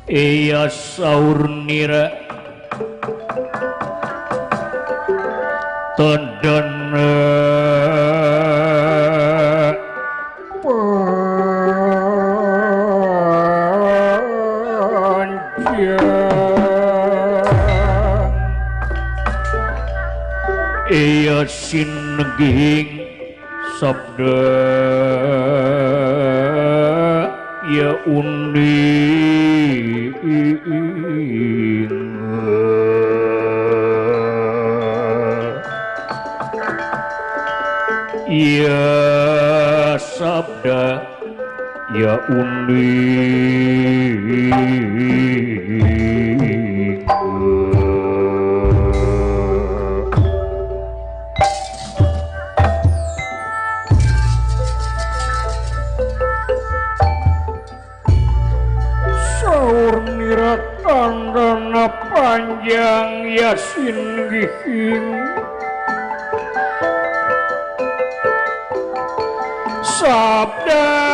Iya saur nira tandana panjang iya sineging sabda ya uning ya sabda ya uning saur nira tandana panjang yasin gihing sabda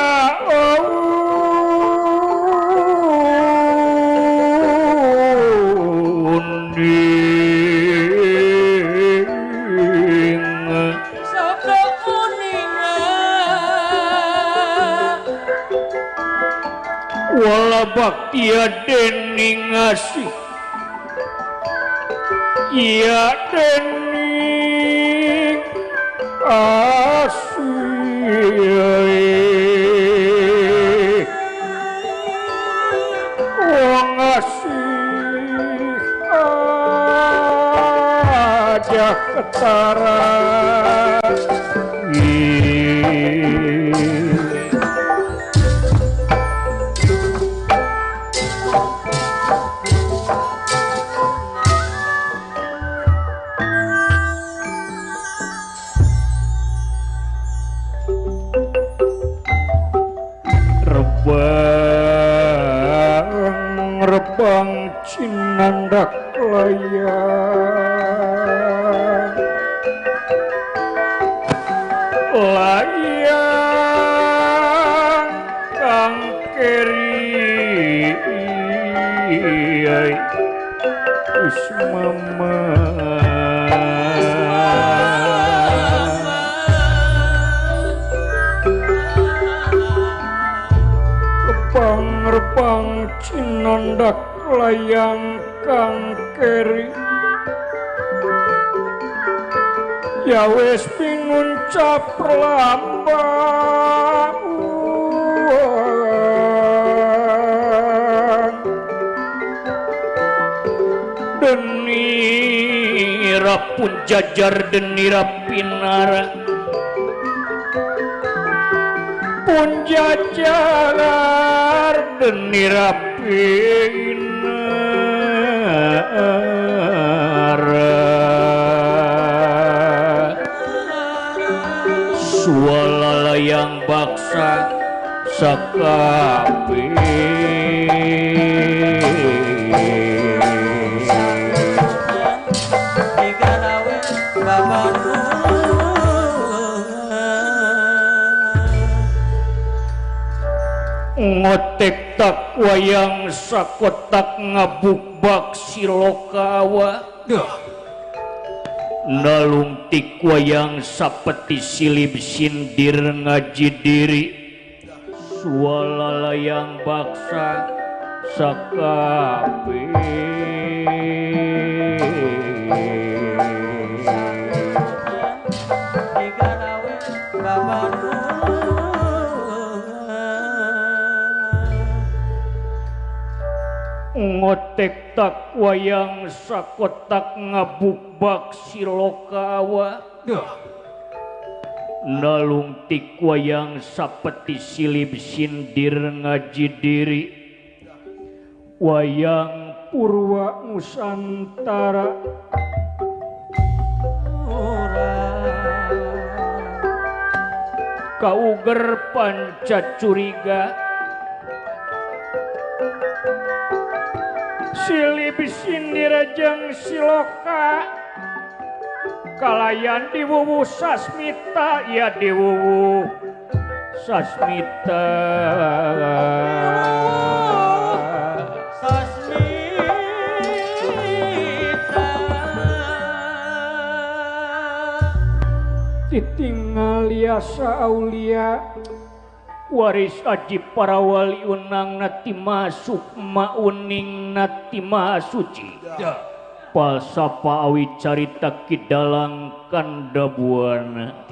uning sabda kuninga wala baktia dening asih ya dening asih wong asih aja ketara rebang cinandak layang layang kang keri wis mama rebang cinandak layang kang keri ya wis pinguncap lambang denira pun jajar denira pinara pun jajar denira pinara sualala yang baksa sakape digarawe babanu ngotek tak wayang sakotak ngabukbak silokawa nalung tik wayang sapeti silib sindir ngaji diri sualala yang baksa sakape digarawe babanu ngotek tak wayang sakotak ngabukbak silokawa nalung tik wayang sapeti silib sindir ngaji diri wayang purwa nusantara kauger panca curiga silib sindir jeung siloka kalayan diwuwu sasmita ya diwuwu sasmita biasa Aulia waris aji para wali unang nati masuk mauning nati suci palsapa awi carita kidalang kandabuana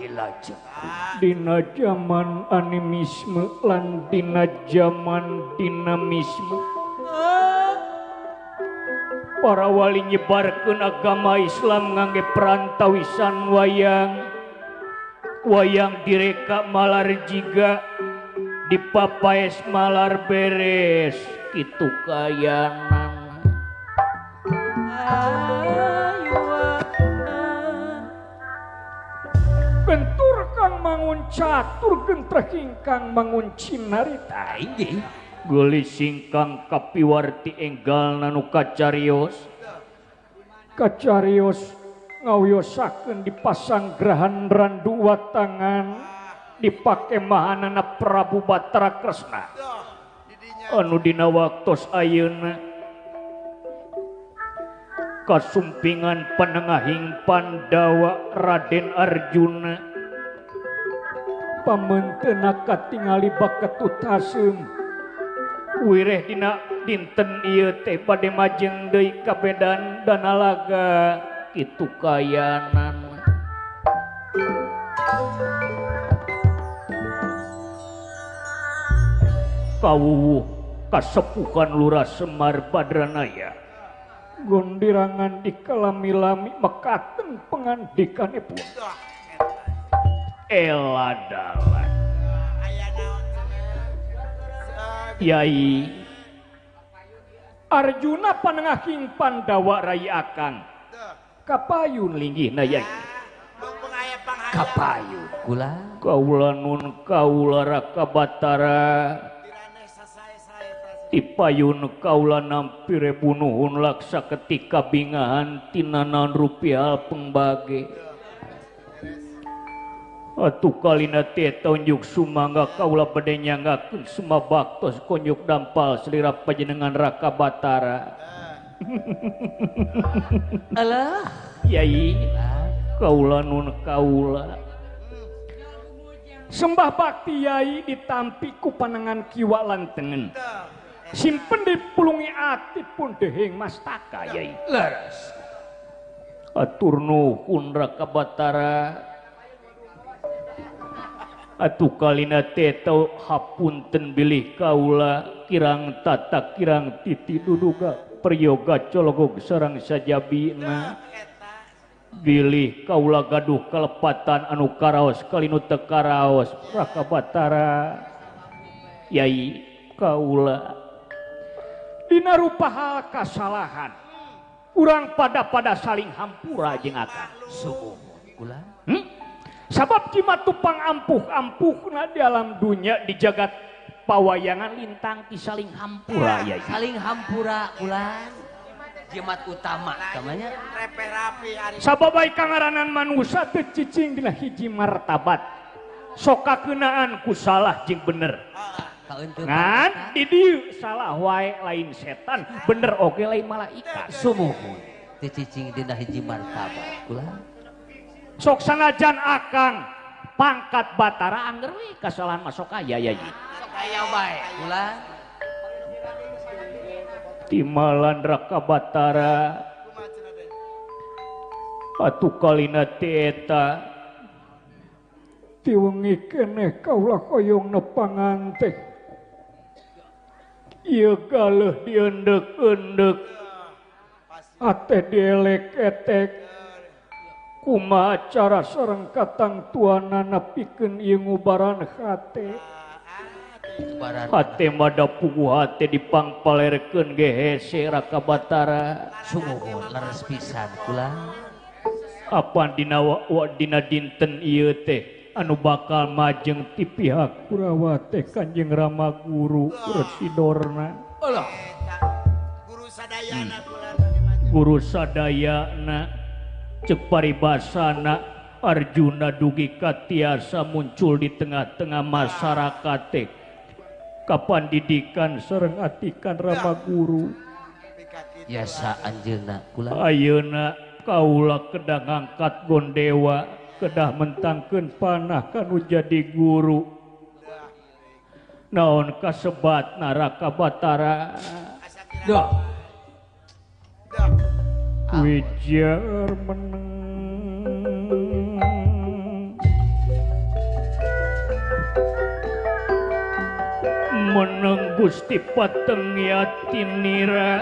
dina zaman animisme lan dina zaman dinamisme para wali nyebarkeun agama Islam ngangge perantawisan wayang direka malar jiga dipapaes malar beres kitu kayanan bentur kang mangun catur gentrehing kang mangun cinarita geuli singkang kapiwarti enggal nanu kacarios ngawiosakeun dipasang gerahan randu watangan dipake mahanana Prabu Batara Kresna anu dina waktos ayeuna kasumpingan panengahing Pandawa Raden Arjuna pamenteuna katingali baketutaseum wireh dina dinten ieu teh bade majeng deui kabedan danalaga kitu kayanan kawuwuh kasepukan Lurah Semar Badranaya gondirangan dikalami-lami mekaten pengandikanipun eladalan Yai Arjuna panengahing Pandawa Rai Akang kapayun linggihna Yai Kapayun kula kaula nun kaula Raka Batara tipayun kaula nampi rebunuhun laksa ketika bingahan tinanan rupiah pengbage atuh kalina teh tunjuk sumangga kaula bade nyanggakeun sumabaktos konjuk dampal selira panjenengan Raka Batara alah Yai kaula nun kaula sembah bakti Yai ditampi ku panangan kiwa lantengen simpen dipulungi ati pun deheng mastaka Yai laras atur nuhun Raka Batara atuh kalina teh hapunten bilih kaula kirang tata kirang titi duduga peryoga cologog sareng sajabina bilih kaula gaduh kalepatan anu karaos kalinu teu karaos Raka Batara Yai kaula dina rupa hal kasalahan urang pada saling hampura jeung akang subuh kula sabab jimat tupang ampuh-ampuhna di alam dunia di jagat pawayangan lintang ti saling hampura Yai saling hampura kula jimat utama namanya sababai kangaranan manusia teu cicing dina hiji martabat sok kakeunaan ku salah jeung bener ngan di dieu salah wae lain setan bener oge lain malaikat sumuhun teu cicing dina hiji martabat kula sok sanajan akang pangkat Batara angger we kasalahan masuk aya Yai sok aya bae kula timalan Raka Batara atuh kalina teh eta diwengi keneh kaula koyong nepangan teh ieu galeh diendek-endek ate dielek-etek kumaha cara sareng katang tuana napikeun ieu ngubaran hate hate mada puguh hate dipangpalerkeun ge hese Raka Batara sumuhun leres pisan kula apa dina dinten ieu teh anu bakal majeng ti pihak Kurawa teh Kanjeng Rama Guru residorna guru sadayana cek paribasana Arjuna dugi katiasa muncul di tengah-tengah masyarakat teh kapan didikan sareng atikan Rama Guru biasa anjeunna kula ayeuna kaula kedang angkat gondewa kedah mentangkeun panah kanu jadi guru naon kasebat Raka Batara Wijar meneng Gusti Pateng Yatinira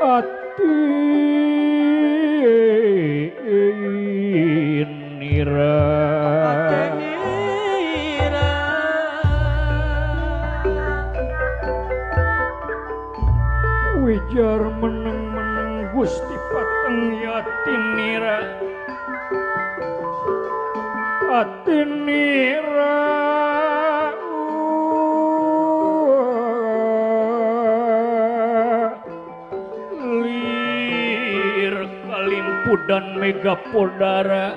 Atinira Wijar meneng Gusti Pateng Yatinira Atinira dan Mega Poldara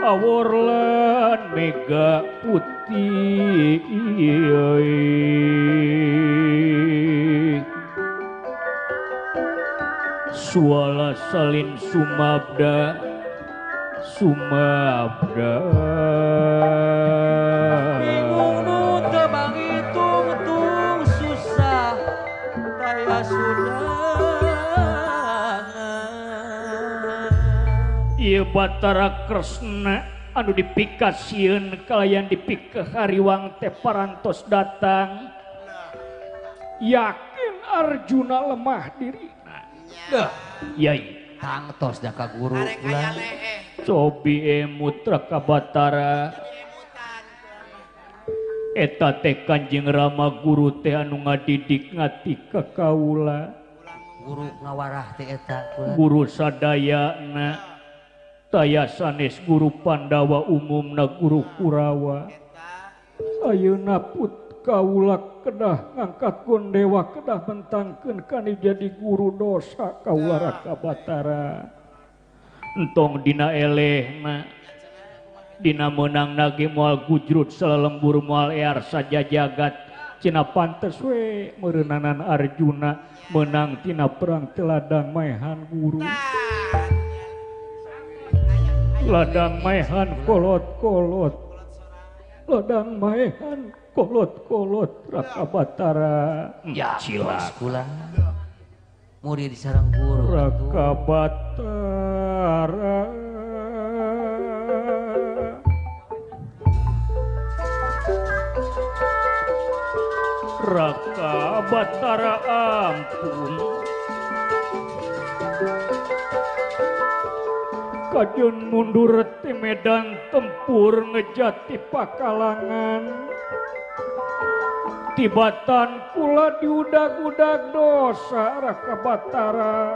aworlan Mega Putih Suala Salin Sumabda bingung tebang hitung susah daya sudah Ieu Batara Kresna anu dipikasieun kalayan dipikeh hariwang teh parantos datang yakin Arjuna lemah dirina Yai tangtos dah ka guru ulah cobi emut Raka Batara eta teh Kanjeng Rama guru teh anu ngadidik ngati ka kaula guru ngawarah teh eta guru sadayana taya sanes guru Pandawa umumna guru Kurawa ayeuna put kaula kedah ngangkatkeun dewa kedah mentangkeun kani jadi guru dosa kaula Raka Batara entong dina elehna dina meunangna ge moal gujrut salelembur moal ear saja jagat cina pantes we meureunanan Arjuna menang tina perang teladang maehan guru ladang maehan kolot-kolot ladang maehan kolot-kolot Raka Batara ya cilak kula murid di sarang guru Raka Batara Raka Batara ampun kajun mundur ti medan tempur ngejati pakalangan tibatan kula diudag-udag dosa Raka Batara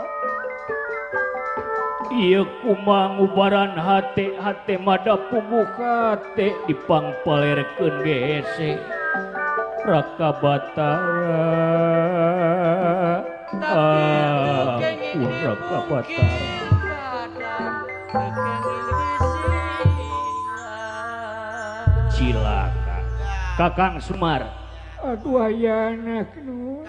ieu kumaha ngubaran hate mada puguh hate dipangpalerkeun gehese Raka Batara ampun Raka Batara cilaka Kakang Semar aduh aya anak nu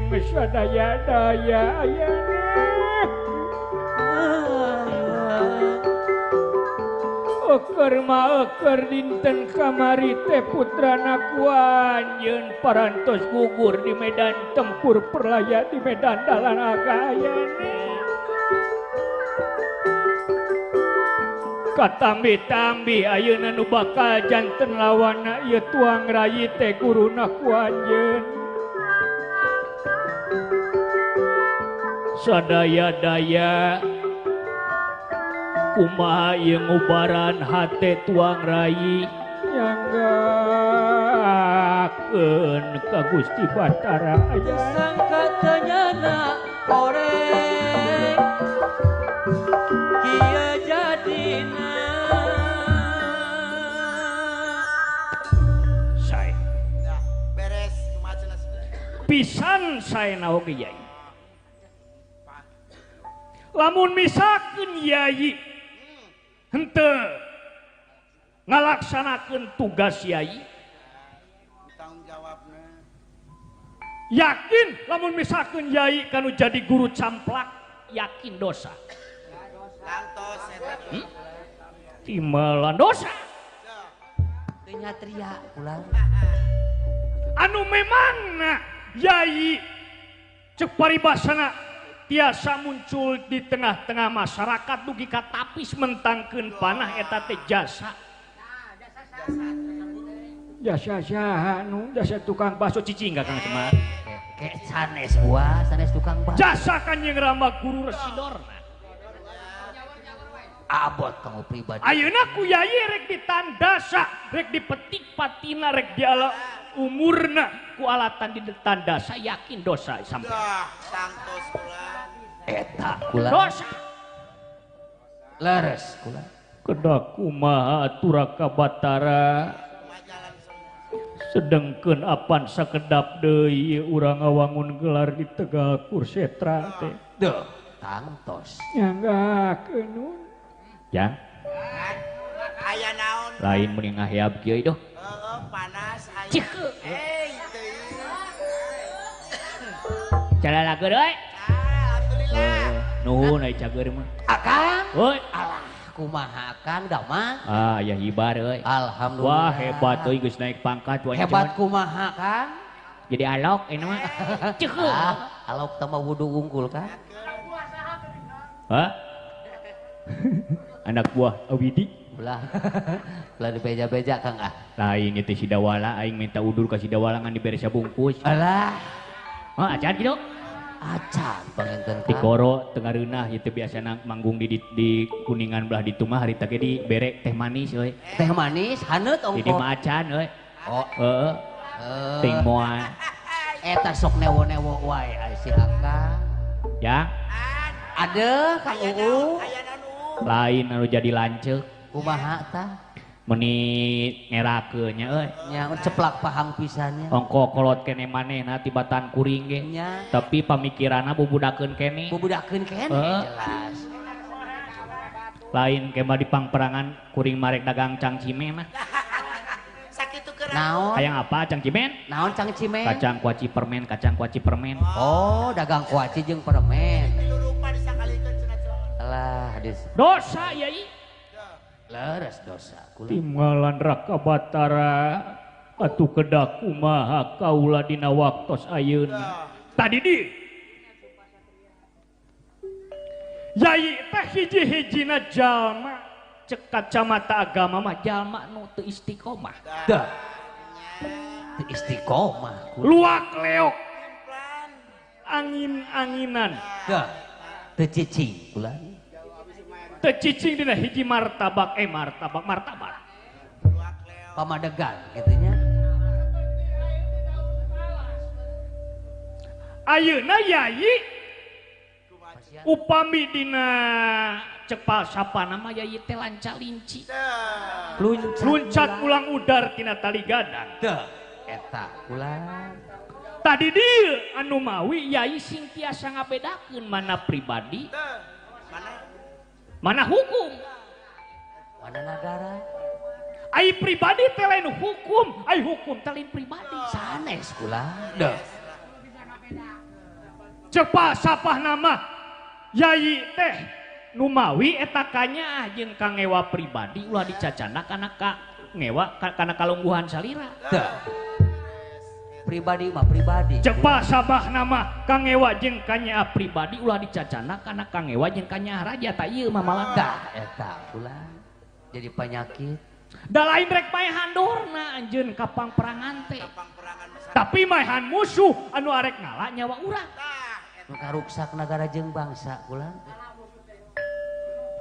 geus sadaya-daya aya Eker mah eker dinten kamari teh putrana ku anjeun parantos gugur di medan tempur perlaya di medan dalan agayane katambi-tambi ayeuna nu bakal janten lawanna ieu tuang rayi teh guruna ku anjeun sadaya-daya kumaha ieu ngubaran hate tuang rayi nyanggakeun ka Gusti Batara aya sangka tanyana oreng kieu jadina sae beres kumaha pisan saena oge Yai lamun misakeun Yai henteu ngalaksanakeun tugas Yai tanggung jawabna yakin lamun misalkan Yai kanu jadi guru camplak yakin dosa timelan dosa teriak pulang anu memangna Yai cek paribasana tiasa muncul di tengah-tengah masyarakat dugi katapis mentangkeun panah eta teh jasa jasa tukang bakso cicing Kang Semar kayak sanes tukang bakso jasa Kanjeng Rama guru residorna abot kamu pribadi ayeuna ku Yai rek ditandasa rek dipetik patina rek diala umurna ku alatan di tandasa yakin dosa sampai eta kula dosa leres kula kedah kumaha aturaka batara sedengkeun apan sakedap deui urang ngawangun gelar di Tegal Kursetra teh deuh tangtos nyanggakeun ya aya naon lain mending ngahiab kieu doh panas aya ceuh calalakeun euy alhamdulillah nuhun ai cager mah akang euy alah kumaha kan da mah aya hibar euy alhamdulillah wah hebat euy geus naik pangkat wae hebat kumaha kan jadi alok ini mah ceuh alok teh mah wudu unggul kan hah anak buah Awidi ulah ulah dibeja-beja Kang lain itu si Dawala aing minta udur ka si Dawala ngan dibere sabungkus alah acan kitu acan pangenteun di koro tengah reunah itu biasana manggung di Kuningan belah ditu mah harita ge dibere teh manis euy teh manis haneut ongko jadi mah acan euy oh heeh ting moal eta sok newo-newo wae ai si Akang ya adeuh Kang Uu lain anu jadi lanceuk kumaha tah meni ngerakeun nya euy nya ceplak pahang pisannya ongko kolot kene manehna tibatan kuring ge nya tapi pamikiranna bubudakeun kene bubudakeun kene jelas lain kemah di pangperangan kuring marek dagang cangcimen mah sakitu keur naon hayang apa cangcimen naon cangcimen kacang kuaci permen oh dagang kuaci jeung permen lupa disakalikeun cenah alah hadis dosa Yai leres dosa kula timgalan Raka Batara atuh kedah kumaha kaula dina waktos ayeuna tadi di Yai teh hiji-hijina jalma cek kacamata agama mah jalma nu teu istiqomah dah teu istiqomah kula luak leok angin-anginan dah teu cicing kula tecicing dina hiji martabak pamadegan gitunya ayeuna Yai upami dina cepal sapana mah Yai teh lanca linci luncat ulang udar tina tali gadang dah eta kula tadi dieu anu mawi Yai sing tiasa ngabedakeun mana pribadi mana hukum mana negara ai pribadi teh lain hukum ai hukum teh lain pribadi sanes kula dah cepat sapah nama Yai teh numawi eta kanya jeung ka ngewa pribadi ulah dicacana kana ka ngewa kana kalungguhan salira dah pribadi mah pribadi cepat sabah nama ka ngewa jeung kanya pribadi ulah dicacana kana ka ngewa jeung kanya raja ta ieu mah malah dah eta kula jadi penyakit da lain rek maehan dorna anjeun ka pangperangan teh tapi maehan musuh anu arek ngalah nyawa urang nu karuksak negara jeung bangsa kula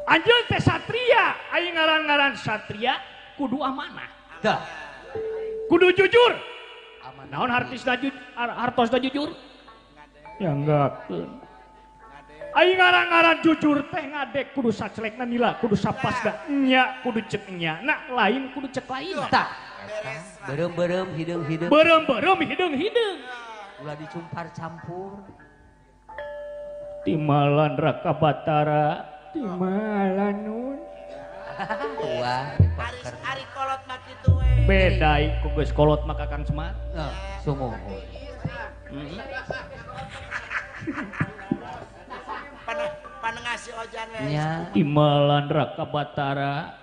anjeun teh satria aya ngaran-ngaran satria kudu amanah dah kudu jujur amanah naon hartosna jujur ya enggakeun ai ngaran-ngaran jujur teh ngadek kudu sacelekna nila kudu sapasda nya kudu cek nya nah lain kudu cek lain tah eta berem-berem hideung-hideung berem-berem hideung-hideung ulah dicumpar campur timalan Raka Batara timalan nun wah ari kolot mah kitu we bedai ku geus kolot mah Kakang Semar sumuhun Panengasih ojan we. Nya. Imalan Raka Batara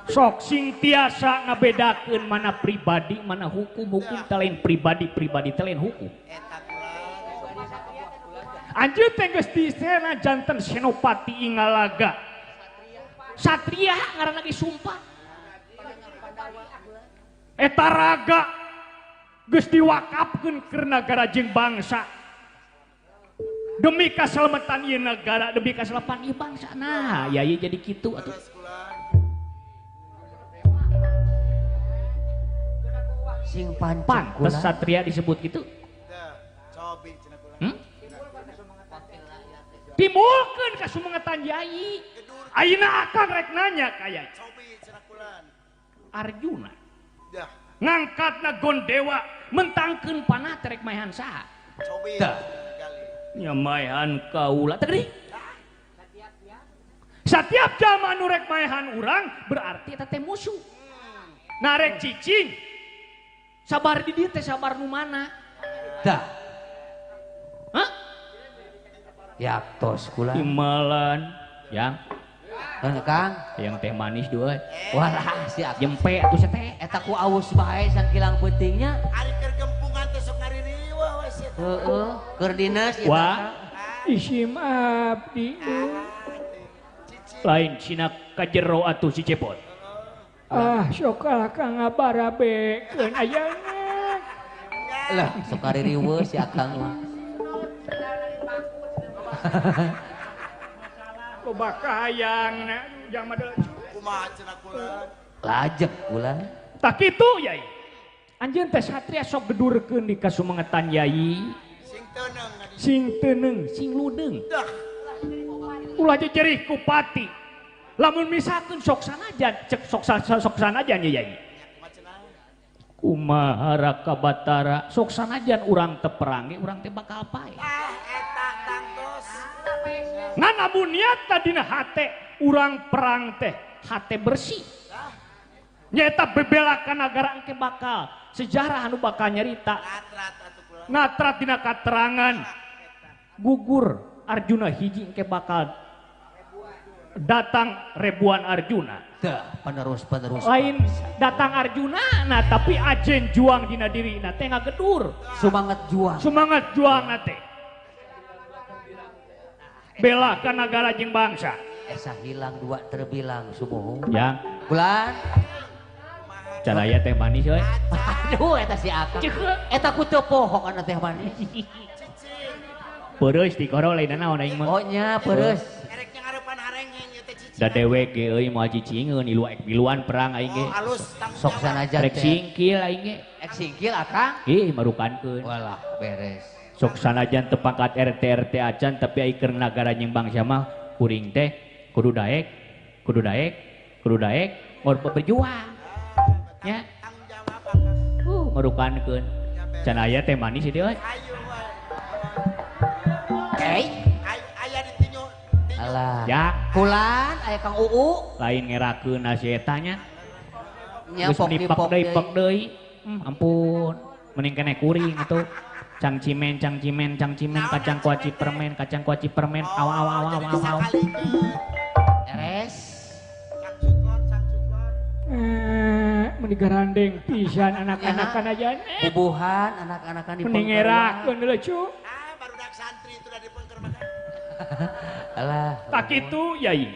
sok sing tiasa ngabedakeun mana pribadi mana hukum telain pribadi telain hukum. Eta kula. Anjeun teh geus disena janten Senopati Ingalaga satria ngaranna ge sumpah eta raga geus diwakafkeun keur nagara jeung bangsa demi kaselamatan ieu negara demi kaselamatan ieu bangsa. Nah yai jadi kitu atuh. Sing pancen Pantes satria disebut gitu. Cobi cenah kula. Timbulkeun ka sumengetan yai. Ayeuna akang rek nanya ka yai. Cobi cenah kula. Arjuna Dah. ngangkatna Gondewa mentangkeun panah terek maehan saha? Cobi. Dah. Kali. Nya maehan kaula teh geuning. Setiap jalma nu rek maehan urang berarti eta teh musuh. Nah rek cicing sabar di dieu teh sabar nu mana? Dah. Hah? Yaktos kula. Imalan yang Kang. yang teh manis dua. Walah si Akang. Jempe atuh teh. Eta ku awus bae sangkilang pentingnya. Ari keur gempungan teh sok ngaririweuh we sia. Heeh, keur dinas ya. Wah, isim abdi. Lain cina kajero atuh si cepot. Sok ka ngabarabekeun ayana. Lah, sok kaririweuh si Akang mah. Kobaka hayangna jang madel. Kumaha cenah kula. Lajek kula. Tak kitu yai. Anjeun teh satria sok gedurkeun di kasumengetan yai. Sing teuneng ngadi. Sing teuneng, sing ludeung. Dah. Ulah jejerih ku pati. Lamun misalkan sok sanajan, cek sok sanajan ya yai. Kumaha Raka Batara sok sanajan urang teu perangi, urang teh bakal pae. Eta tangtos. Ngan abu niat tadina hate urang perang teh hate bersih. Nyata bebela ka nagara engke bakal sejarah anu bakal nyarita. Natrat atuh kula. Natrat dina katerangan gugur Arjuna hiji engke bakal datang ribuan Arjuna. Dah, penerus. Lain datang Arjuna, nah tapi ajen juang dina diri, nah teh ngagedur. Semangat juang nate. Bela ka nagara jeung bangsa. Esa hilang dua terbilang sumuhung. Ya, Bulan. caraya teh manis we. Aduh, eta si Akang. Eta ku teu poho kana teh manis. Peureus di koro lain naon aing mah. Oh nya, peureus. Erek yang ngarepan harengeng ieu teh cicing. Da dewek ge euy moal cicingeun miluan perang aing ge. Oh, halus tanggung Sok jawab. sanajan Rek teh. singkil aing ge. Ek singkil Akang. Ih marukankeun. Walah, beres. Sok sanajan teu pangkat RT acan tapi ai keur nagara jeung bangsa mah kuring teh kudu daek ngor berjuang. Ya. Tanggung jawab apa? Marukankeun. Can aya teh manis ieu euy. Ayo we. Hey. Aya ditinyu. Alah. Ya, Bulan aya Kang Uu. lain ngerakeun si eta nya. Nya Geus nipok deui. Ampun. Mending kene kuring atuh. Cangcimen, kacang kuaci permen, aw. Beres. Sang sukor. Mending garandeng pisan anak-anakan aja. Bubuhan anak-anakan di Mending ngerakeun deuleu cu. Barudak santri itu udah dipengker makan. Alah. Tak kitu yai.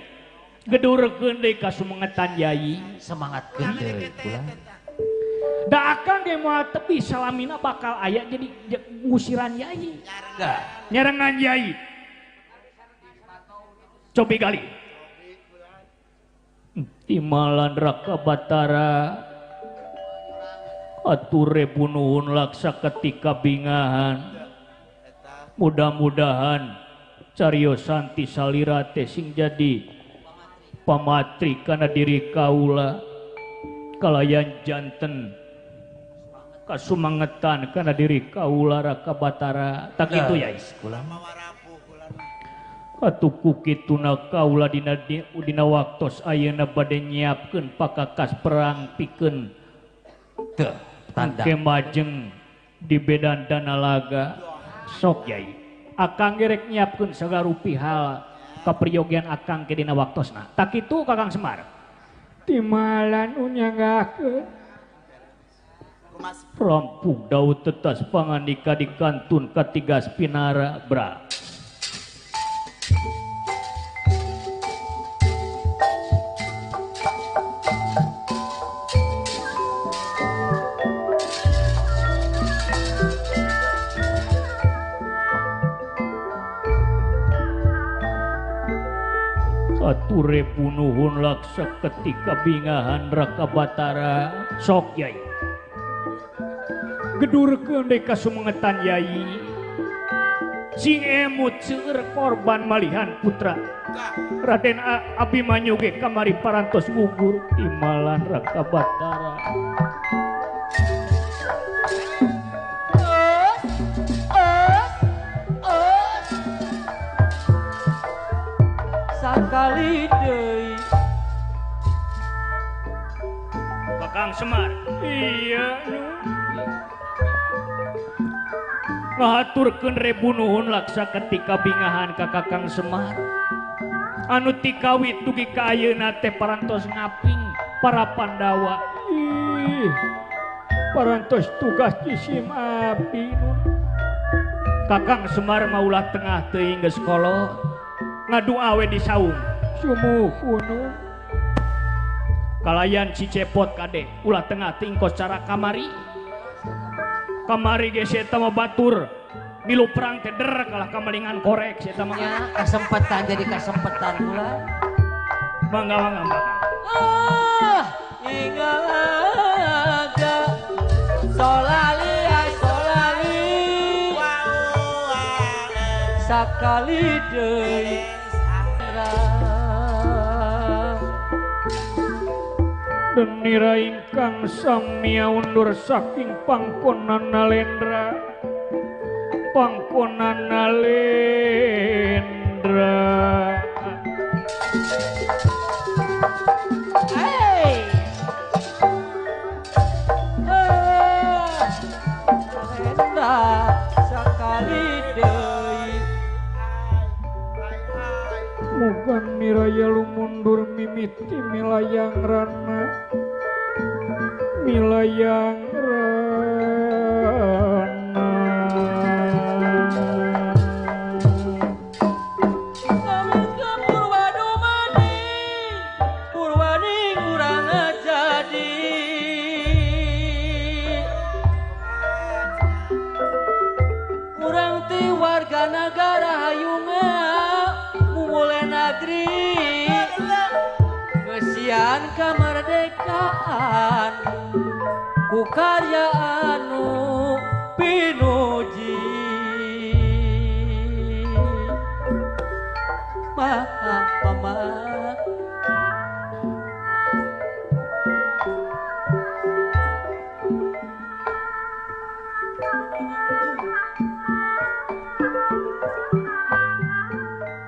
Gedurkeun deui ka sumengetan yai. Semangat deui Bulan. Da akan ge moal tepi salamina bakal aya jadi ngusiran yai. Enggak. Nyarengan yai. Cobi gali. Timalan Raka Batara ature bunuhun laksa ketika bingahan. Mudah-mudahan carios santi salira teh sing jadi pamatri kana diri kaula kalayan janten kasumangetan kana diri kaula Raka Batara. Tak kitu yai. Mawarapuh kula. Atuku kituna kaula dina waktos ayeuna bade nyiapkeun pakakas perang pikeun Teu tanda. engke majeng di bedan Danalaga sok Yai Akang gerek nyiapkeun sagarupi hal kapriyogian Akang ke dina waktosna tak kitu Kakang Semar timalan unyanggakeun rampung Daud tetas pangandika di kantun katiga Spinara bra Ature punuhun laksa ketika bingahan Raka Batara sok Yai gedurkeun deui ka sumengetan Yai sing emut seueur korban malihan putra Raden Abimanyu ge kamari parantos gugur timalan Raka Batara sakali deui Kakang Semar iya ngaturkeun rebu nuhun laksa ketika bingahan ka Kakang Semar anu ti kawit dugi ka ayeuna teh parantos ngaping para Pandawa parantos tugas jisim abdi Kakang Semar maulah tengah teuing geus kolot ngadu awe di saung sumuhun kalayan si cepot kade ulah tengah tingkos cara kamari ge eta mah batur milu perang teh der kalah kamalingan korek eta mah ya kasempatan jadi kasempatan pula mangga ingalaga solali sakali deui Denira ingkang samia undur saking pangkonan Nalendra hey Nalendra sakali deui mugan miraya lumundur mimiti milayang rana Purwani urang jadi urang ti warga negara hayunga mulai negeri kesian kemerdekaan ku karya anu pinuji mama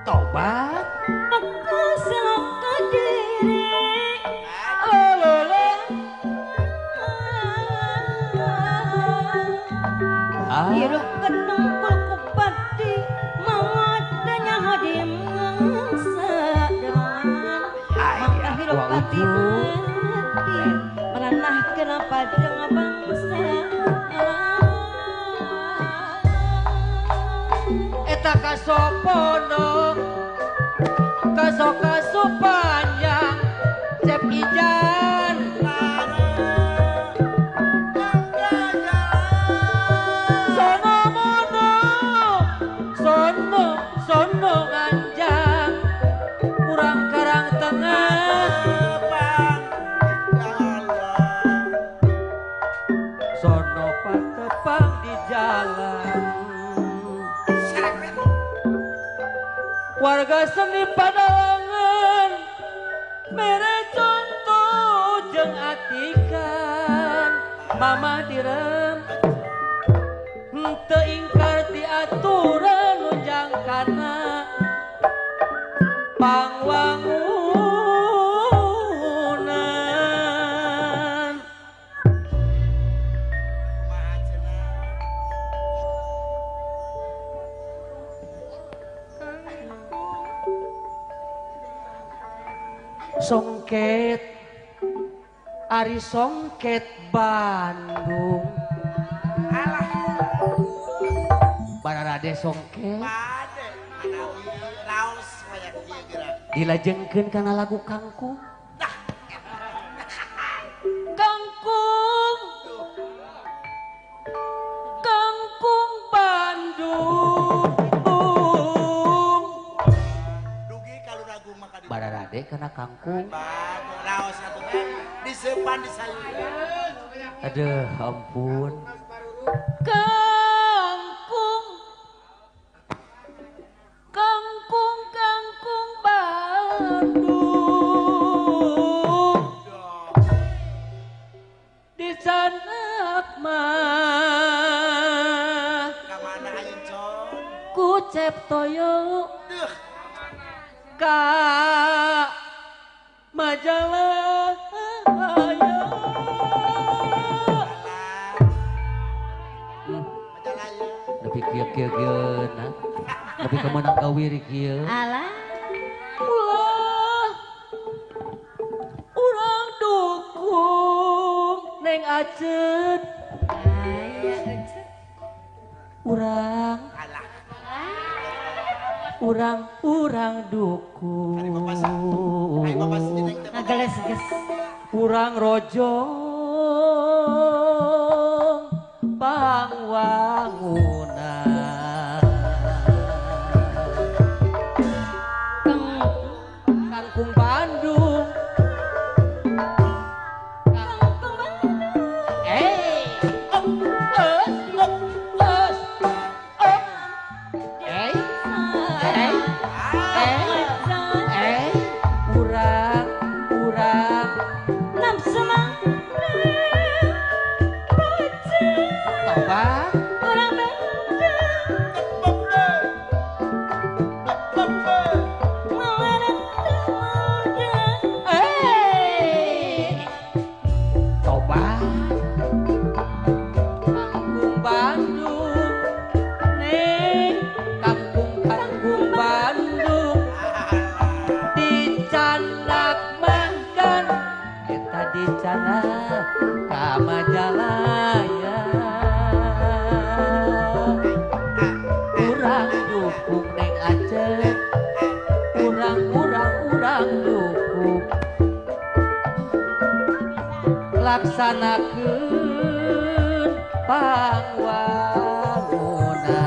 tobat aku saka diri hirup kenungkul kupati mawadanya hadim sadaran maka hirup pati mati meranah kenapa dengan bangsa eta kasopono kaso panjang cep ijan sono nganjang kurang karang tengah sono patepang di jalan warga seni Padalangan mere contoh jeung atikan mama direm teu ingkar ti aturan nunjang kana pangwangunan Songket Ari Songket Bandung Bararade Songket Pade, manawi raos kayak kieu gerak. dilajengkeun kana lagu kangkung Kangkung Kangkung Bandung Dugi kalau ragu maka di Bararade kana kangkung Batu raos atuh teh disepan di sayur. aduh ampun Kangkung Kangkung Kangkung Bandung di sanak mah Ka mana ayeun con? ku ceptoyo Duh, ka majalah ayo majalah ya. nepi kieu nah nepi ka meunang kawiri kieu alah ulah urang dukung neng ajeut aya ajeut urang Alah, urang dukung ayo bapak sejeneng teh. ngageles-ges urang rojong pangwanguna kangkung Bandung urang nafsu mah tobat urang tobat Kampung Bandung neng Kampung Bandung dicanak makan kita dicanak ka Majalaya urang dukung neng Aceh urang dukung laksanakeun pangwanguna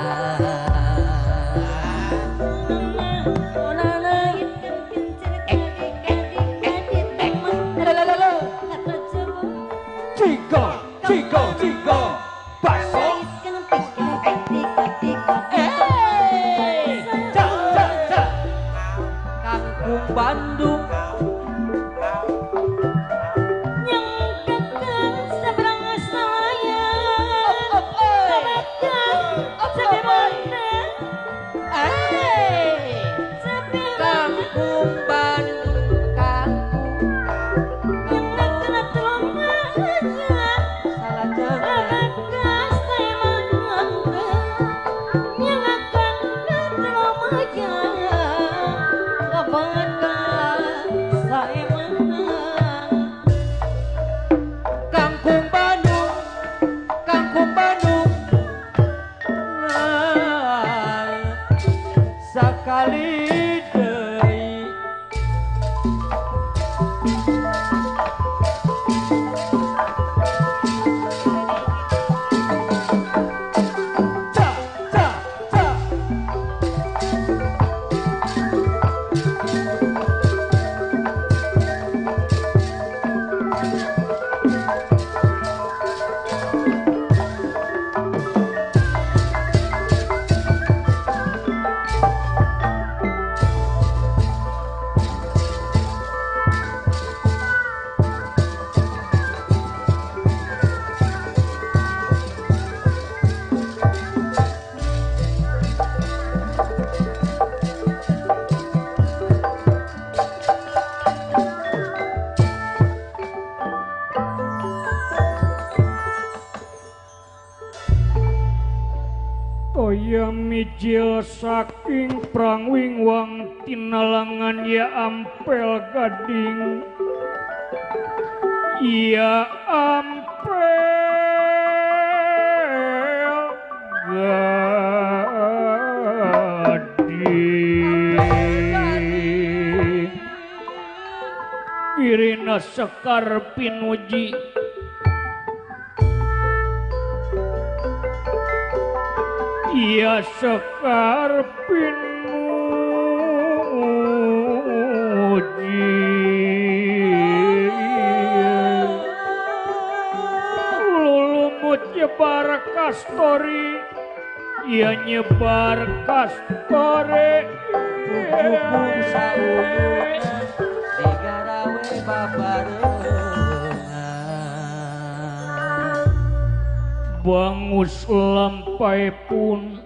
Cigo baso Kampung Bandung Kampung Bandung salah jeung Kampung Bandung sakali deui Injil saking prangwing wang tinalangan ya ampel gading ya ampel gading Irina Sekar Pinuji Ia Sekar Pinuji Lulumut nyebar kastori Ia nyebar kastori Rukun sauyuk digarawe babarengan Bangus lampai pun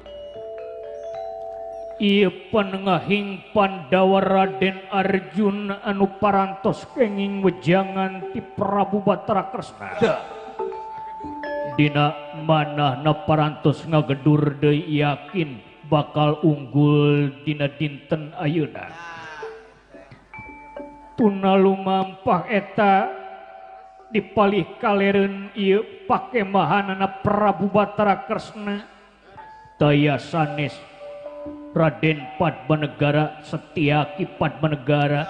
Ieu panengahing Pandawa Raden Arjuna anu parantos kenging wejangan ti Prabu Batara Kresna. Dina manahna parantos ngagedur deui yakin bakal unggul dina dinten ayeuna. Tuna lumampah eta dipalih kalereun ieu pakemahanana Prabu Batara Kresna daya sanes Raden Padmanegara Setyaki Padmanegara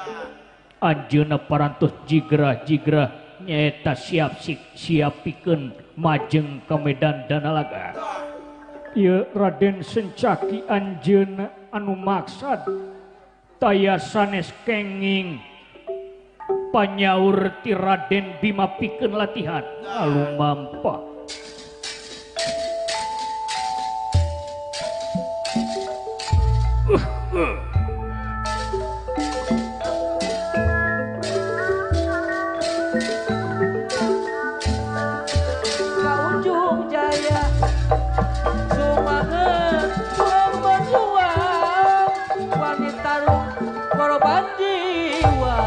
anjeunna parantos jigrah-jigrah nyaeta siapikeun majeng ka medan Danalaga. Ieu Raden Sencaki anjeunna anu maksad daya sanes kenging panyaur ti Raden Bima pikeun latihan lumampah Ujung Jaya Sumangen berjuang wanita korban jiwa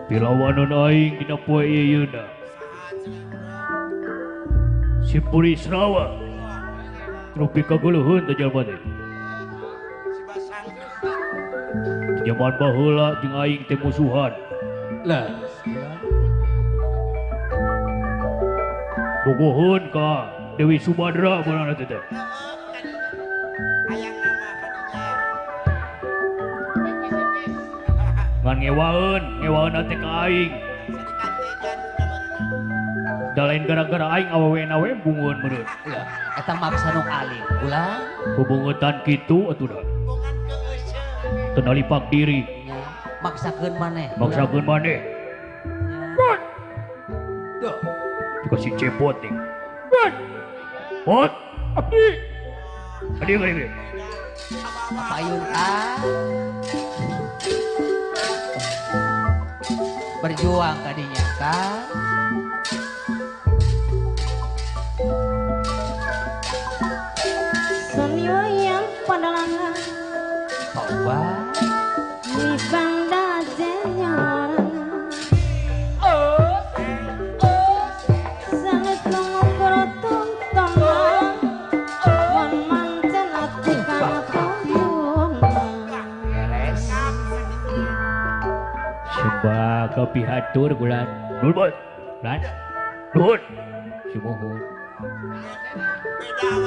Pilawanan aing dina poe ayeuna si Puri Srawa trupi kaguluhun teh jalma teh zaman baheula jeung aing teh musuhan lah bogohun ka Dewi Subadra beunana teh ngan ngewaeun teh ka aing da lain gara-gara aing awewena we bungeun meureun eta maksa nu alim ulah hubungetan kitu atuh da teu nalipak diri maksakeun maneh Tuh. Juga si cepot nih. Nuhun. Pot. Abdi. Adi. Payun ah. Berjuang tadinya kan. Seni wayang padalangan Coba. Misang dajenya Sanes mengukur tuntunan Wan mancan ati kana tuyunan Sembah kepihatur bulan. Nuhun bos. Lan. Nuhun. Sumuhun.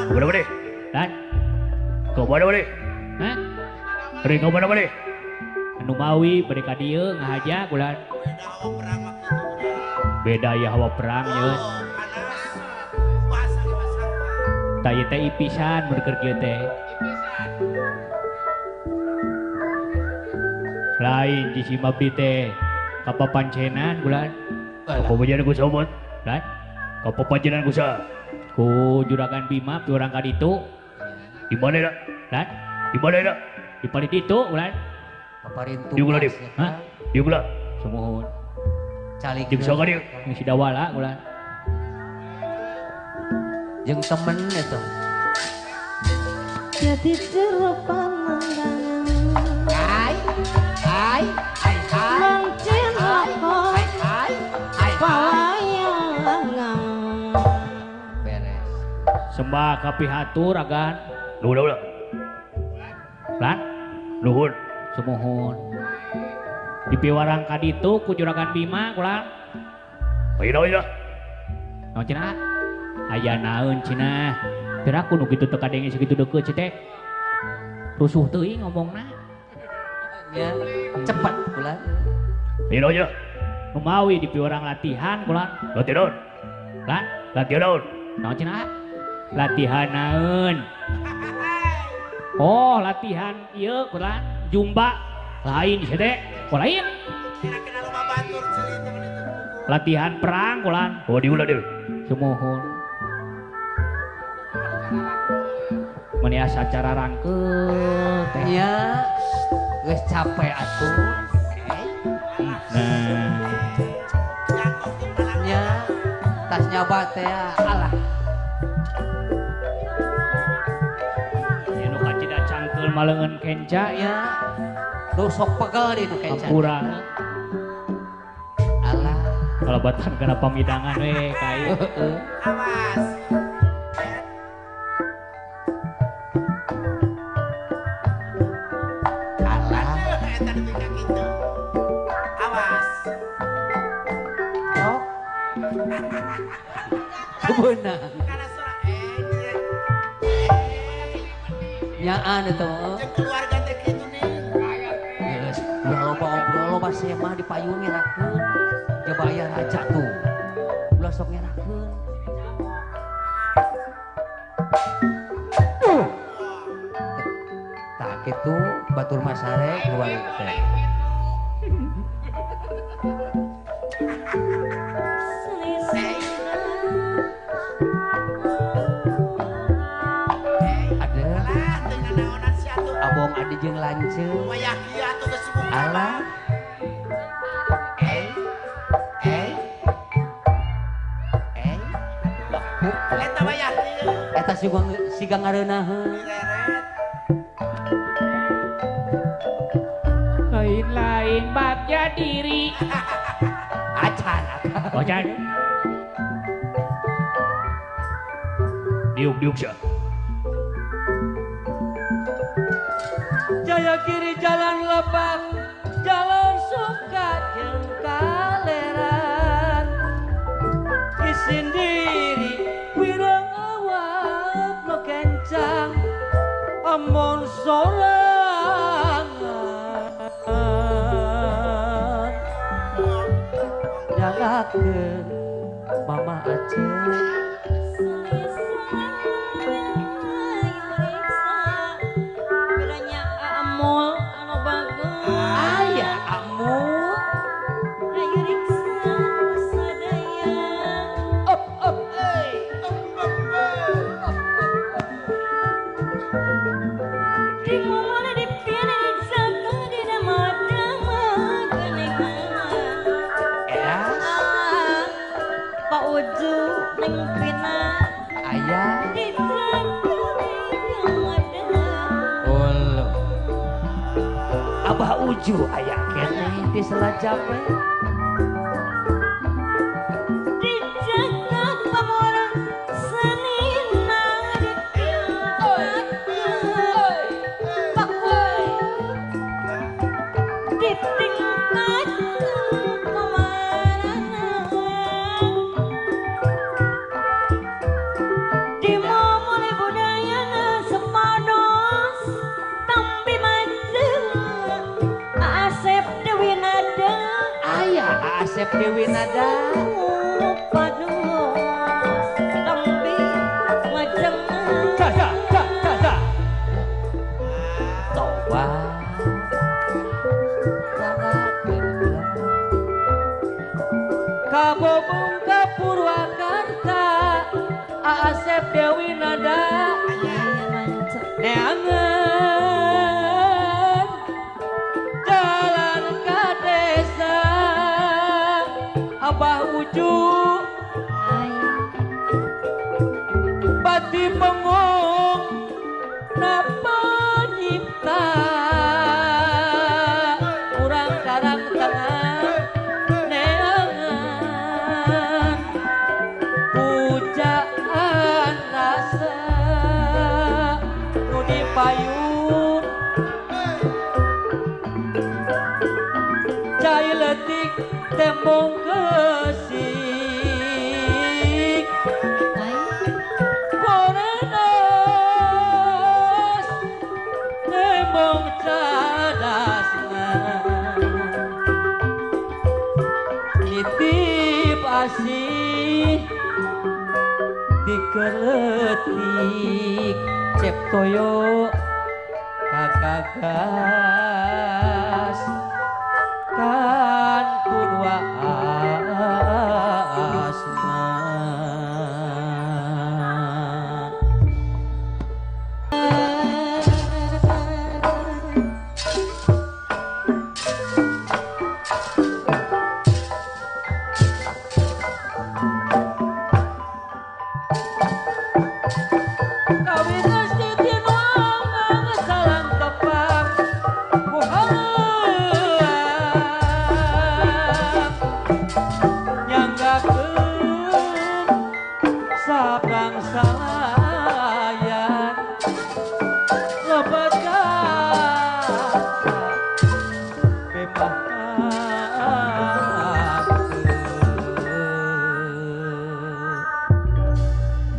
Mana mana? Lan. Kau mana mana? Hah? Ring kau mana mana? Anu mawi bade ka dieu ngahaja bulan. Beda ya hawa perang yeun. Taya teh ipisan mun keur kieu teh. Lain di si mabdi teh kapapancenan bulan. Kapapancenan ku somot. Lan. Kapapancenan ku sa. Ku juragan Bima tu orang ka ditu. Di mana dak? Lan. Di mana dak? Di paling ditu bulan. Paparin Di gula tugas. di. Hah? Di gula. Sumuhun. Calik. Di bisa dia. Ngisi dawala bulan. Jeung temen eta. Jadi jeruk pandangan Ai. Mancin lakon pawayangan Beres. Sembah kapihatur agan. Nuhun ulah. Lan. Nuhun. Sumuhun. Di piwarang ka ditu ku juragan Bima kulan. Ayeuna ayeuna. Naon cenah? Aya naeun cenah? Pira ku nu kitu teu kadenge sakitu deukeut ci teh. Rusuh teuing ngomongna. Ya, cepat pula. Ayeuna ayeuna. Nu mawi di piwarang latihan kulan. Latihan. Lan. Latihan naon? Naon cenah? Latihan naeun? Oh, latihan ieu kulan. Jumba. Lain di teh. Oh lain. Kira-kira lu batur cilita mun itu buku. Latihan perang kulan. Oh di ulah deui. Sumuhun. Menias acara rangkeuh teh. Ya, geus capek atuh. Nah, Ya, tas nyoba teh alah. ya nu kacida cangkeul maleungeun kenca ya. Ya, lu sok pegel di nu kencan. Ampura. Alah. Kalebatan kana pamidangan we kai. Awas. Alah. Eta di tingkah gitu. Awas. Oh. Beunang. Karena suara Nyaan itu. jeung keluarga teh kitu nih. Geus, ulah loba ngobrol loba sema di payun ngerakeun. Ya bayar aja tuh. Ulah sok ngerakeun. Tak kitu batur masarek keluar teh. Ada Lah teu nganaonan si atuh. abong adi jeung lanceuk. Wayah kieu atuh geus sibuk. Alah. Eta wayah kieu. Eta siga ngareunaheun. Direret. Lain-lain bagja diri. Acan. Ocan. Diuk sia. Jaya kiri jalan lebak jalan suka jeung kaleran isin diri wirang awak no kencang amun sorangan Dalakeun Mama Aceh. Aya amu. Pak Uju neng Pina Ayah. Abah Uju ayah kene di Selajap. Asep Dewi Nada Toba Kabobong ka Purwakarta Asep Dewi Nada neangan jalan ke desa Abah Uju Bati pengong napa nyipta kurang karang tengah neangan pujaan rasa nu dipayun cai letik tembong kesik korenos tembong cadasna nitip asih dikeletik cep toyo kagagas kan Purwa Asma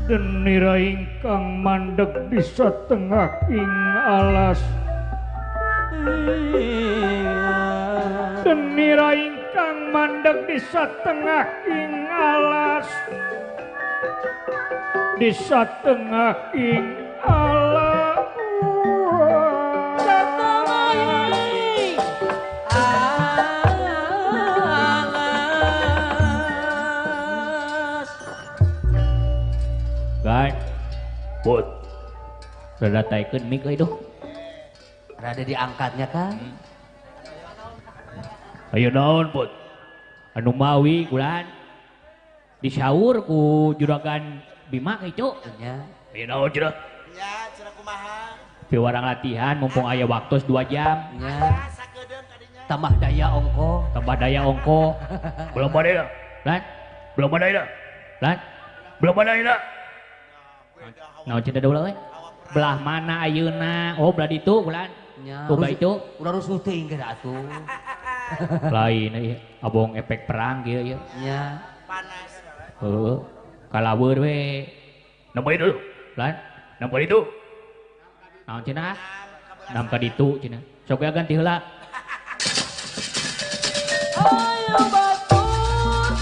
Denira ingkang mandeg di satengah ing alas Denira ingkang mandeg di satengah ing alas Di satengah ing alas Kan, Put, rada taikeun mik euy duh. Rada diangkatnya kan? Ayo naon, Put? Anu mawi kulan disaur ku juragan Bima kitu. Ya. Ayo naon cenah? Ya, cenah kumaha? Piwarang latihan mumpung aya waktu 2 jam. Ya. Sakedeun kadinya. Tambah daya ongko. Tambah daya ongko. Belum ada ya? Lan? Belum ada ya? Lan? Belum ada ya? Naon cenah deula euy? Belah mana ayeuna? Oh, belah ditu kulan. Ya. Tuba itu Udah harus nuting geura atuh. lain ieu abong efek perang kieu ya. Ya. Panas. Heeh. Kalaweur we. Nampa itu. Lan? Nampa itu. Naon cenah? Nam ka ditu cenah. Sok we ganti heula. Ayo batur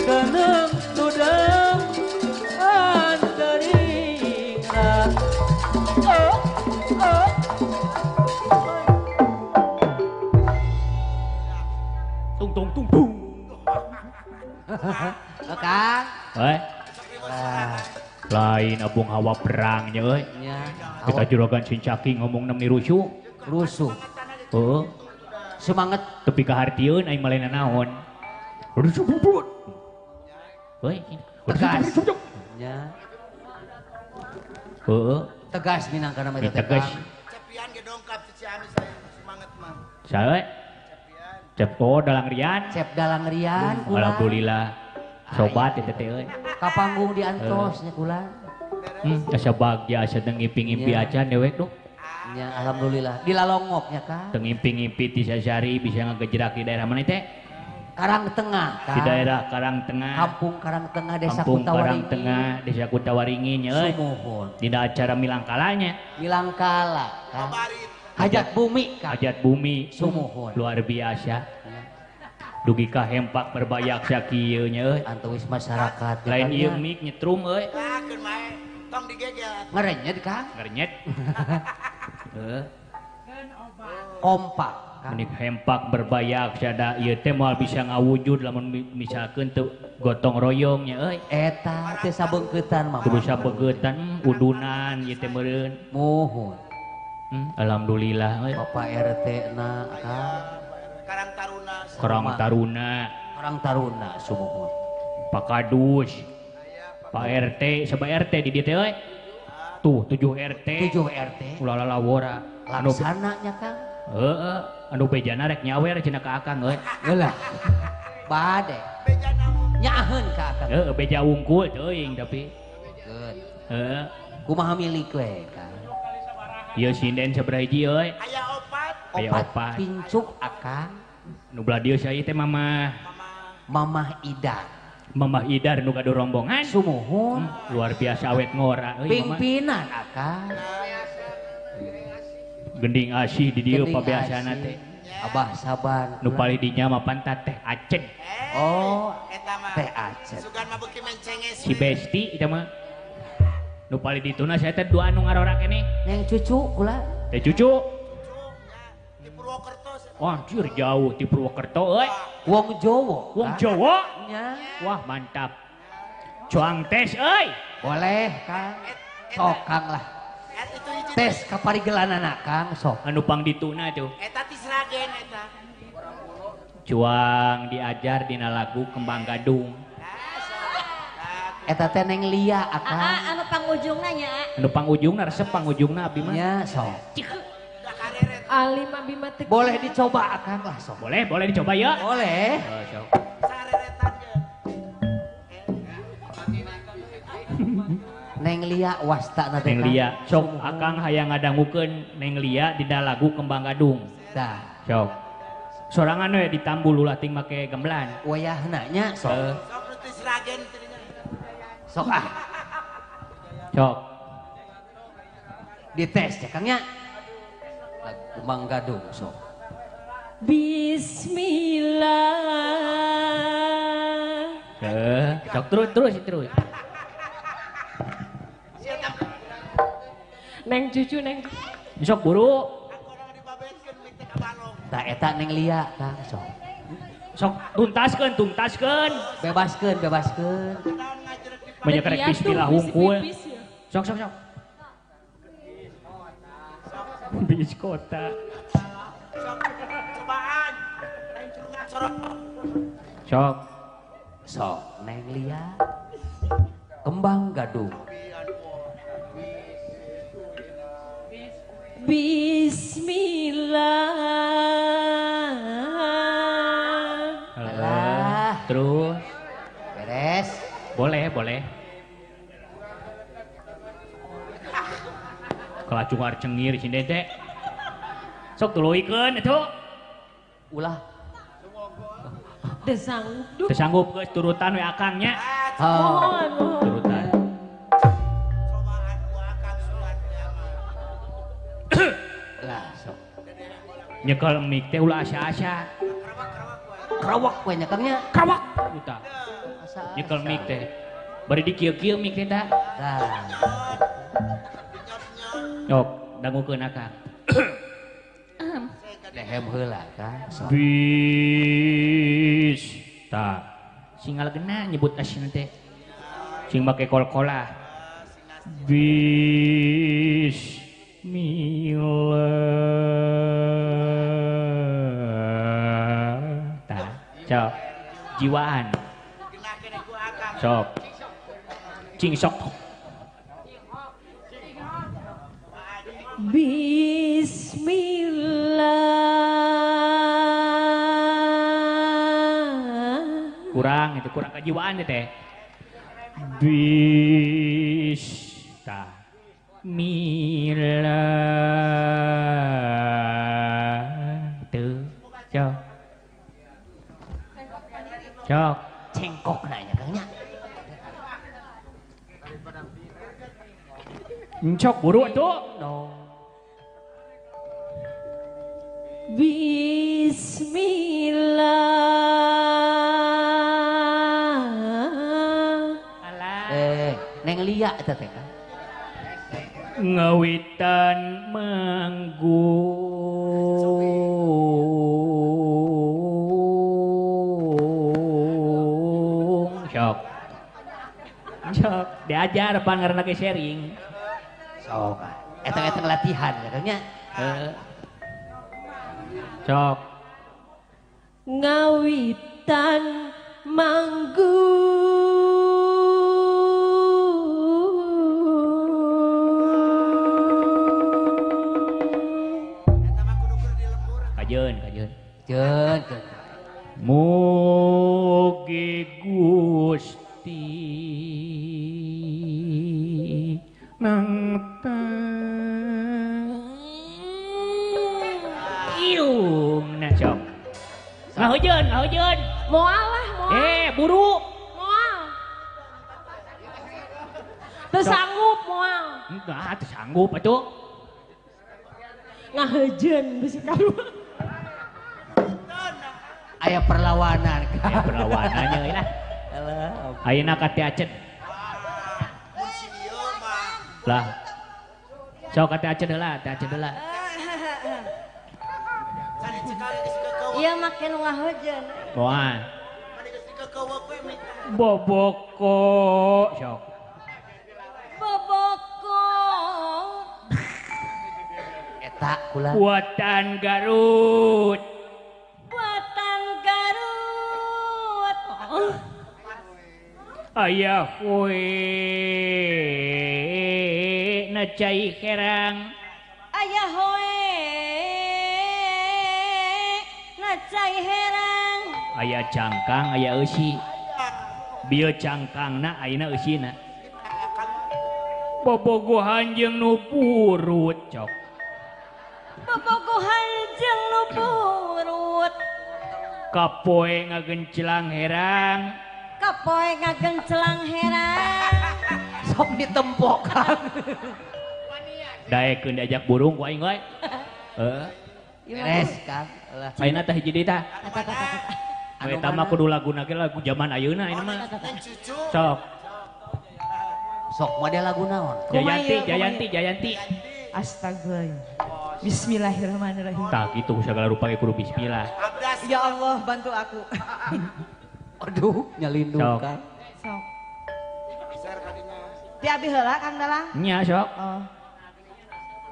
keneng nudeng anteringat Tung tung tung tung. Kang. Lain abung hawa perangnya euy. Nya. Kita juragan Cincaki ngomong nemi rusuh. Rusuh. Heeh. Semangat. Tepi kahartieun aing malena naon. Rusuh bubut. Euy, Tegas. Nya. Heeh. Tegas minangkana mah Tegas. Cepian ge dongkap si Ciamis saya semangat mah. Sae? Cepto dalang rian. Cep dalang rian kula. Alhamdulillah. Sobat eta teh euy. Ka panggung di antosnya kula. Asa bagja asa teu ngimpi-ngimpi Nya. acan dewek tuh. Nya alhamdulillah. Di lalongoknya Kang. Teu ngimpi-ngimpi ti sasari bisa ngagejrak di daerah mana teh? Karang Tengah Kang. Di daerah Karang Tengah. Kampung Karang Tengah Desa Kampung Karang Kutawaringin. Tengah, Desa Kutawaringin nya euy. Sumuhun. Dina acara milangkalanya. Milangkala Kang. Barit. Hajat bumi Kang. Hajat bumi Sumuhun. luar biasa. Dugi ka hempak berbayak sakieu nya euy. Antawis masyarakat. Lain ya, ieu Kang, mik nyetrum euy. Keun mae tong digeger. Ngerenyet Kang. Ngernyet. Heuh. Kompak Kang. Menik hempak berbayak sada ieu teh moal bisa ngawujud lamun misalkeun teu gotong royong nya euy. Eta teh sabeungkeutan mah. Terus sabeugetan udunan ieu teh meureun. Muhun. Alhamdulillah euy. Bapak RT na Kang. Karang Taruna. Karang Taruna, Orang taruna sumuhun. Pak Kadus, Pak RT, sabab RT di dieu teh euy. Tuh 7 RT. 7 RT. Ulah lawora. Anu Laksananya Kang. heeh, anu bejana rek nyawer cenah ka Akang euy. Gelah. Bade. Beja namu. Nyaheun ka Kang. Heeh, beja wungkul teuing tapi. Geun. Heeh. Kumaha milik we Kang. Ieu sinden sabaraha hiji euy. Aya opat. Aya opat. Pincuk Akang. Nu belah dieu saya teh Mamah. Mamah Ida. Mamah Idar nu gaduh rombongan. Sumuhun. Luar biasa awet ngora euy Mamah. Pimpinan Akang. Gending asih di dieu Gending pabeasana asih. teh. Abah sabar. Nu paling dinya mah pantat teh Acen. Oh, Eta mah. teh Aceh. Sugan mah beuki mencenges. Si Besti eta mah. Nu paling dituna saya teh dua anu ngarora keneh. Yang cucu kula. Teh cucu. Di Purwokerto. Wah, anjir jauh di Purwokerto euy. Wong Jowo. Wong Kang. Jawa. Nya. Wah, mantap. Coang tes euy. Boleh Kang. Sok Kang lah. Itu hiji. Tes kaparigelanana Kang sok. Anu pang dituna tuh. Eta ti Sragen eta. Cuang diajar dina lagu Kembang Gadung. Eta teh Neng Lia Akang. Anu pangujungna nya. Anu pangujungna resep pangujungna abdi mah. Nya sok. Da kareret. Ali mah bima teu. Boleh dicoba Akang lah sok. Boleh, boleh dicoba ya. Boleh. Oh, sok. Sareretan ge. Neng Lia wasta na teh. Neng Kang. Lia, sok Akang hayang ngadangukeun Neng Lia dina lagu Kembang Gadung. Dah. Sok. Sorangan we ditambul ulah ting make gamelan. Wayahna nya sok. Sok nu ti Sragen teh. Sok ah. Sok. Dites ya Kang nya. Lagu Manggadung sok. Bismillah. Sok terus. Neng cucu neng. Sok buru. Orang dibabetkeun mik teh ka balong. Tah eta Neng Lia Kang sok. Sok tuntaskeun. Bebaskeun. Naon ngajerek di Banyak rek Iya tuh, bismillah bisi hungkul. pipis ya. Sok. Bis kota. cobaan. Lain curungan sorok. Sok. Sok Neng Lia. Kembang Gadung. Bismillah. Alah. Terus. Beres. Boleh. Kelacungar cengir sini teh. Sok tuluikeun atuh. Ulah. Teu sanggup. Teu sanggup geus turutan we Akangnya. Mohon. Turutan. Cobaan ku Akang surat kiamat. Lah sok. Nyekel mik teh ulah asa-asa. Kerawak we nya Kang nya. Kawak uta. Asa. Nyekel mik teh. Bari dikieu-kieu mik teh tah. Dah. Yok, dangukeun Akang. Dehem heula Kang. Sok. Bis. Tah. Singal gena nyebut asin teh. Sing make kol-kola. Bismillah. Tah, sok. Jiwaan. Sok. Cing sok. Bismillah. Kurang itu, kurang kejiwaan teh. Bismillah. Tuh, sok. Sok. Cengkok nanya kangnya. Cok buru tuh. No. Bismillah. Alah. Neng Lia eta teh kan. Ngawitan manggung. Sok. Sok. Diajar pan karena ke sharing. Sok. Eta latihan katanya. Sok. Ngawitan manggung. Kajeun. Jeun. Mugi Gusti nangta iung na sok. Ngahujeun. Moal lah, moal. Buru. Moal. Teu sanggup moal. Enggak, teu sanggup atuh. Ngahejeun bisi kalu. Aya perlawanan kan. Aya perlawanannya lah. Ayeuna ka teh acet. Mun si ieu mah Lah. Sok ka teh acet heula, kan cekal geus kekeueuh. Iya make nu ngahejeun. Moal. Mani geus kekeueuh we minta. Boboko. Sok. Boboko. Eta kula. Buatan Garut. Buatan Garut. Oh. Ayah we na cai herang. Ayah hoe. Nacai herang. Ayah cangkang, ayah eusi. Bieu cangkangna ayeuna eusina. Bobogohan jeung nu purut cok. Bobogohan jeung nu purut. Kapoe ngagencelang herang. Kapoe ngagencelang herang. Sok ditempok kan. Daekeun diajak burung ku aing we. Beres kan. Ayeuna teh hiji deui tah. We eta mah kudu laguna ge lagu zaman ayeuna ini mah. Cucu Sok. Sok model lagu naon? Jayanti. Astaga. Bismillahirrahmanirrahim. Tah kitu segala rupa ge kudu bismillah. abdas. Ya Allah, bantu aku. Aduh, nyalindung Sok. kan. Sok. Ser kadinya. Di abi heula Kang Dalang. Nya sok. Oh.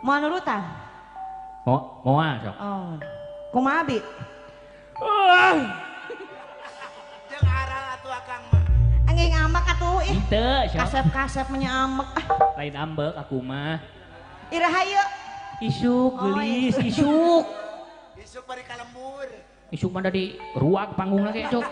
Mau nurutan? Moal sok. Oh. Kumaha abi? Jeung aral atuh akang mah. Anjing amak atuh ih. Henteu sok. Kasep-kasep nya amek. Lain ambek aku mah. Irahayu. Isuk Oh, gelis, iya. isuk. Isuk bari kalembur. Isuk mah di ruak panggung lagi cok.